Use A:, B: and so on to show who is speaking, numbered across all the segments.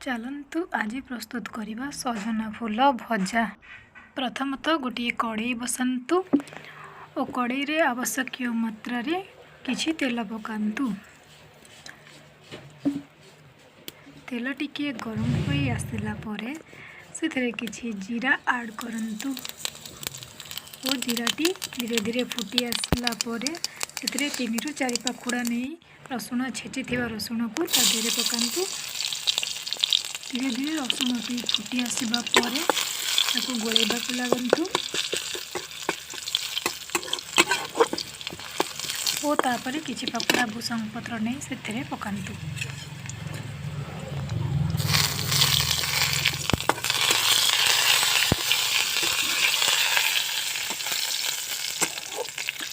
A: चलतु आज प्रस्तुत करवा सजना फूल भजा। प्रथमतः गोटे कड़ई बसातु और कड़ई रे आवश्यक मात्रा रे किछि तेल पकातु। तेल टिके गरम हो आसला परे से किछि जीरा ऐड करंतु और जीराटी धीरे धीरे फुटी आसला परे से 3 ରୁ 4 पाखुड़ा नहीं रसुण छेची थिबा रसुण को तादेरे पकातु। धीरे धीरे रसुण टी फुटी आसवा परे ताको गोलेबा को लागंतु और तापरे किछि पाखुड़ा भूसंग पत्र नहीं से पकातु।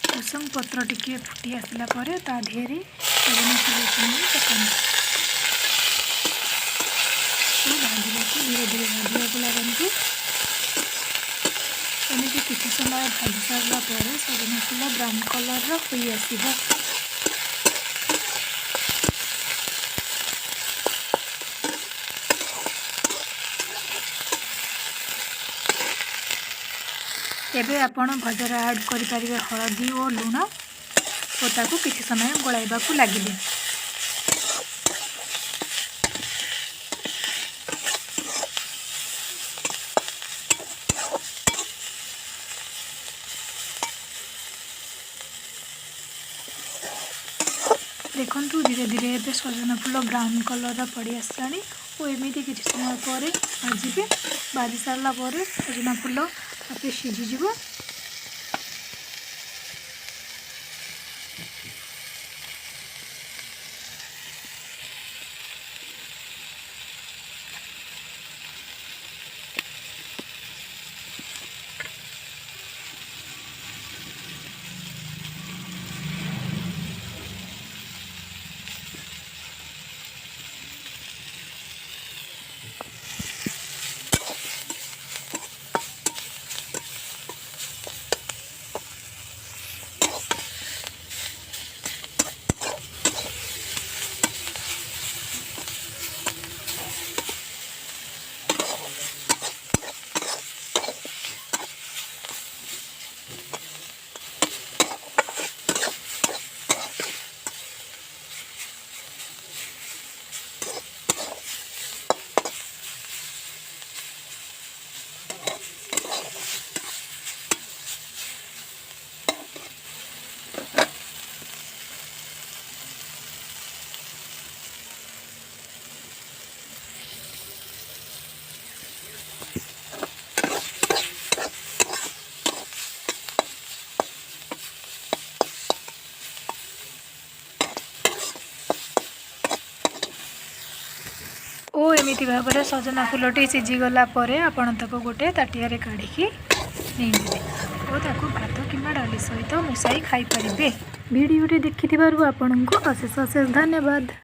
A: भूसंग पत्र टिके फुटी आसला परे ता धेरे सजना फूल पकातु। धीरे धीरे भाजवा लागंतु। एमती किसी समय भाजी सारा पर सजना फूल ब्राउन कलर हो आसब। एबे आपण भजर ऐड करें हलदी और लुण और ताकू किसी समय गोलाइबा को लगिले। देखु धीरे धीरे एबे सजना फूल ब्राउन कलर पड़ी आसानी और एमती किसी समय पर भाजबे। भाजी सारा पर सजना फूल आपे सीझीज। ओ एमिति भाव में सजना फूलटी सीझीगला आपण ताको गोटे ताटिया काढ़ी नहीं और ताको भात कि डाली सहित मिसाई खाई पारिबे। वीडियोटी देखिथिबारु आपनको अशेष अशेष धन्यवाद।